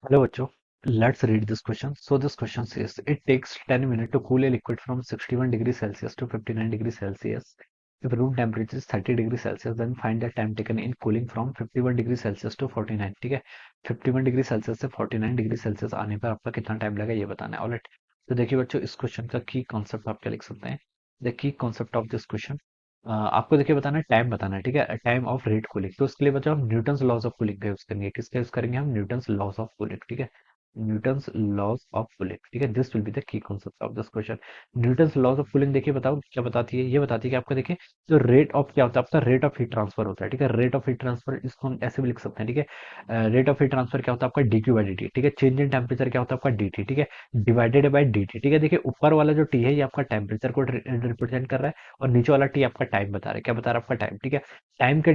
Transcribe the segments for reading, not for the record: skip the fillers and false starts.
Hello, bachcho. Let's read this question. So this question says it takes 10 minutes to cool a liquid from 61 degrees Celsius to 59 degrees Celsius. If room temperature is 30 degrees Celsius, then find the time taken in cooling from 51 degrees Celsius to 49. ठीक है, 51 degree Celsius से 49 degree Celsius आने पर आपका कितना time लगा ये बताना है। ऑलराइट, तो देखिए बच्चों, इस क्वेश्चन का की कॉन्सेप्ट आप क्या लिख सकते हैं। The key concept of this question, आपको देखिए बताना है, टाइम बताना है। ठीक है, टाइम ऑफ रेट कूलिंग, तो उसके लिए बच्चों हम न्यूटन्स लॉज ऑफ कूलिंग का यूज करेंगे। किसका यूज करेंगे हम? Newton's laws of cooling. ठीक है, न्यूटन्स लॉज ऑफ कूलिंग। ठीक है, this will be the key concept of this question. Newton's laws of cooling देखिए, बताओ क्या बताती है। ये बताती है कि आपका देखिए जो रेट ऑफ क्या होता है, आपका रेट ऑफ हीट ट्रांसफर होता है। ठीक है, रेट ऑफ हीट ट्रांसफर, इसको हम ऐसे भी लिख सकते हैं। ठीक है, रेट ऑफ हीट ट्रांसफर क्या होता है आपका? D Q by D T. ठीक है, चेंज इन टेम्परेचर क्या होता है आपका? D T. ठीक है, डिवाइडेड बाई डी टी। ठीक है, देखिए ऊपर वाला जो टी है ये आपका टेम्परेचर को रिप्रेजेंट कर रहा है, और नीचे वाला टी आपका टाइम बता रहा है। क्या बता रहा है आपका? टाइम। ठीक है, टाइम के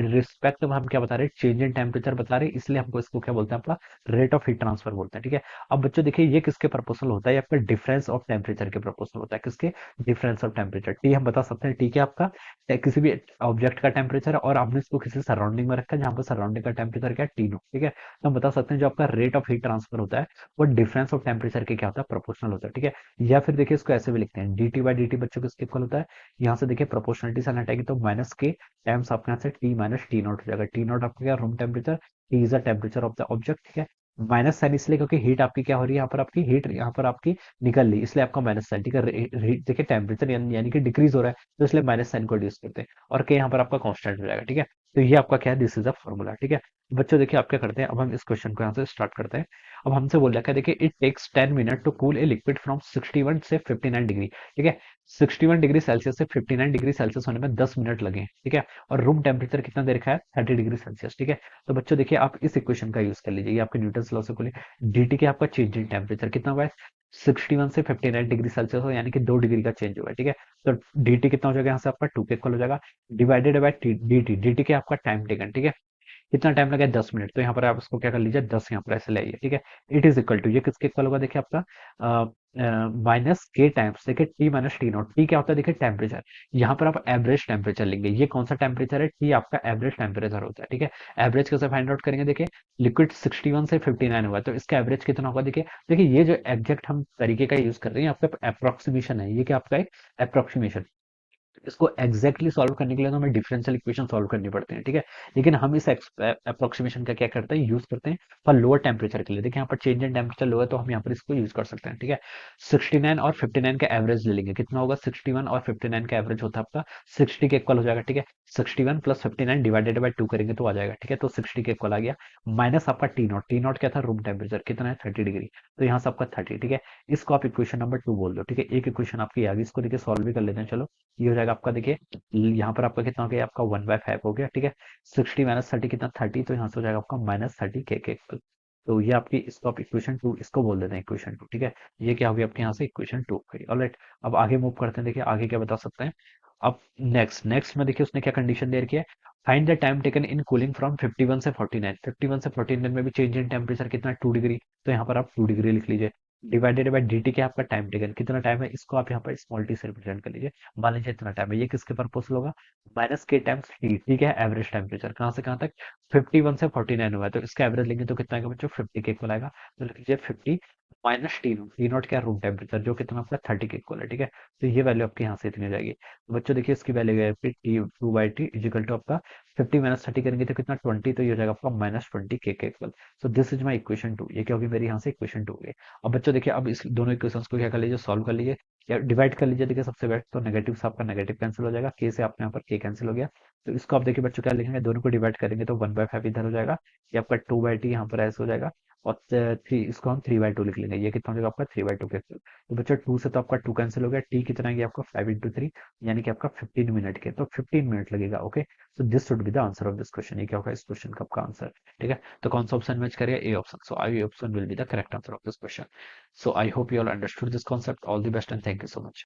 रिस्पेक्ट में हम क्या बता रहे हैं? चेंज इन टेम्परेचर बता रहे हैं, इसलिए हमको इसको क्या बोलते हैं? आपका रेट ऑफ हीट ट्रांसफर बोलते हैं। ठीक है, अब बच्चों देखिए ये किसके प्रोपोर्शनल होता है? ये आपका डिफरेंस ऑफ टेम्परेचर के प्रोपोर्शनल होता है। किसके? Difference of temperature. टी हम बता सकते हैं, टी क्या आपका किसी भी ऑब्जेक्ट का टेम्परेचर है, और हमने इसको किसी सराउंडिंग में रखा है जहां पर सराउंडिंग का टेम्परेचर क्या है? T nought. ठीक है, तो हम बता सकते हैं जो आपका रेट ऑफ हीट ट्रांसफर होता है वो डिफरेंस ऑफ टेम्परेचर के क्या होता है? प्रोपोर्शनल होता है। ठीक है, या फिर देखिए इसको ऐसे भी लिखते हैं, D T by D T बच्चों किसके इक्वल होता है? यहाँ से देखिए प्रोपोर्शनलिटी से हटाएंगे तो माइनस के टाइम्स आपके यहाँ से टी माइनस टी नॉट हो जाएगा। टी नॉट आपका क्या? Room temperature. T is the temperature of the object. ठीक है, माइनस साइन इसलिए क्योंकि हीट आपकी क्या हो रही है यहाँ पर? आपकी हीट यहाँ पर आपकी निकल ली, इसलिए आपका माइनस साइन। ठीक है, देखिए टेम्परेचर यानी कि डिक्रीज हो रहा है, तो इसलिए माइनस साइन को यूज करते हैं, और के यहाँ पर आपका कांस्टेंट हो जाएगा। ठीक है, तो ये आपका क्या है? This is a formula. ठीक है, बच्चों देखिए आप क्या करते हैं, अब हम इस क्वेश्चन को यहाँ से स्टार्ट करते हैं। अब हमसे बोल रखा है, देखिए it takes 10 minute to cool a liquid from 61 से 59 डिग्री। ठीक है, 61 डिग्री सेल्सियस से 59 डिग्री सेल्सियस होने में 10 मिनट लगे। ठीक है, और रूम टेम्परेचर कितना दे रखा है? 30 डिग्री सेल्सियस। ठीक है, तो बच्चों देखिए आप इस इक्वेशन का यूज कर लीजिए, ये आपके न्यूटन्स लॉ से खोलिए। dt के आपका चेंज इन टेम्परेचर कितना हुआ है? 61 से 59 डिग्री सेल्सियस हो, यानी कि 2 डिग्री का चेंज हुआ है। ठीक है, तो dt कितना हो जाएगा? यहाँ से आपका 2 के इक्वल हो जाएगा, डिवाइडेड बाय dt। dt के आपका टाइम टेकन। ठीक है, कितना टाइम लगा? 10 मिनट। तो यहाँ पर आप इसको क्या कर लीजिए? 10 यहाँ पर ऐसे ले आइए। ठीक है, इट इज इक्वल टू, ये किसके इक्वल होगा? देखिए आपका माइनस के टाइम्स, देखिए T minus T not. T क्या होता है? देखिए टेम्परेचर। यहाँ पर आप एवरेज टेम्परेचर लेंगे। ये कौन सा टेम्परेचर है? टी आपका एवरेज टेम्परेचर होता है। ठीक है, एवरेज कैसे फाइंड आउट करेंगे? देखिए लिक्विड 61 से 59 हुआ है, तो इसका एवरेज कितना होगा? देखिए देखिए ये जो एग्जैक्ट हम तरीके का यूज कर रहे हैं, आपका अप्रोक्सीमेशन है, ये क्या आपका एक अप्रोक्सीमेशन। इसको एग्जैक्टली सॉल्व करने के लिए तो हमें डिफरेंशियल इक्वेशन सॉल्व करनी पड़ती है। ठीक है, लेकिन हम इस अप्रोक्सीमेशन का क्या करते हैं? यूज करते हैं फॉर लोअर टेम्परेचर के लिए। देखिए यहाँ पर चेंज इन टेम्परेचर लो है, तो हम यहाँ पर इसको यूज कर सकते हैं। ठीक है, 69 और 59 का एवरेज ले लेंगे, कितना होगा? 61 और 59 का एवरेज होता है आपका 60 के इक्वल हो जाएगा। ठीक है, 61 प्लस 59 डिवाइडेड बाई 2 करेंगे तो आ जाएगा। ठीक है, तो 60 के इक्वल आ गया, माइनस आपका टी नॉट। टी नॉट क्या था? रूम टेम्परेचर कितना है? 30 डिग्री। तो यहाँ से आपका 30। ठीक है, इसको आप इक्वेशन नंबर 2 बोल दो। ठीक है, एक इक्वेशन आपकी आ गई, इसको देखिए सॉल्व भी कर लेते हैं। चलो, ये हो जाएगा आपका, देखिए यहाँ पर आपका कितना हो गया? आपका 1/5 हो गया। ठीक है, 60 माइनस 30 कितना? 30, तो यहाँ से हो जाएगा आपका माइनस 30 के इक्वल। तो ये आपकी, इसको आप इक्वेशन 2 इसको बोल देते हैं, इक्वेशन 2। ठीक है, ये क्या होगी आपके यहाँ से? इक्वेशन 2 हो गई। ऑलराइट, अब आगे मूव करते हैं। देखिए आगे क्या बता सकते हैं। अब नेक्स्ट नेक्स्ट में देखिए उसने क्या कंडीशन दे रखी है? Find the time taken in cooling from 51 से 49। 51 से 49 में भी चेंज इन टेम्परेचर कितना? 2 डिग्री। तो यहाँ पर आप 2 डिग्री लिख लीजिए, डिवाइडेड बाय dt क्या आपका टाइम टेकन, कितना टाइम है? इसको आप यहाँ पर स्मॉल टी से रिप्रेजेंट कर लीजिए। मान लीजिए इतना टाइम है, ये किसके पर्पस होगा? माइनस के टाइम्स टी। ठीक है, एवरेज टेम्परेचर कहाँ से कहाँ तक? 51 से 49 हुआ है, तो इसका एवरेज लेंगे तो कितना आएगा बच्चों? 50 के इक्वल आएगा। तो लिख लीजिए 50 minus T note. T note क्या? रूम टेम्परेचर, जो कितना आपका 30 के इक्वल है। ठीक है, तो ये वैल्यू आपके यहाँ से इतनी हो जाएगी। तो बच्चों देखिए इसकी वैल्यू है T 2 by T is equal to आपका 50 माइनस 30 करेंगे तो कितना? 20, तो ये हो जाएगा आपका माइनस 20 के equal. So this is my equation 2। ये क्या होगी मेरी यहाँ से? इक्वेशन 2 होगी। अब बच्चों देखिए अब इस दोनों इक्वेशंस को क्या कर लीजिए? सॉल्व कर लीजिए, या डिवाइड कर लीजिए। देखिए सबसे बेस्ट तो नेगेटिव से आपका नेगेटिव कैंसिल हो जाएगा, के से आपने यहाँ पर के कैंसिल हो गया। तो इसको आप देखिए बच्चों क्या लिखेंगे? दोनों को डिवाइड करेंगे तो 1/5 इधर हो जाएगा, ये आपका 2/t यहाँ पर ऐसे हो जाएगा, और थ्री, इसको हम 3/2 लिख लेंगे। ये कितना हो जाएगा आपका? 3/2 कैंसिल। तो बच्चों 2 से तो आपका 2 कैंसिल हो गया, टी कितना है? आपका 5 × 3, यानी कि आपका 15 मिनट के, तो 15 मिनट लगेगा। Okay, so this should be the answer of this question. ये क्या होगा इस क्वेश्चन का आपका आंसर? ठीक है, तो कौन सा ऑप्शन मैच करेगा? A option. So I option will be the correct answer of this question. So I hope you all understood this concept. All the best and thank you so much.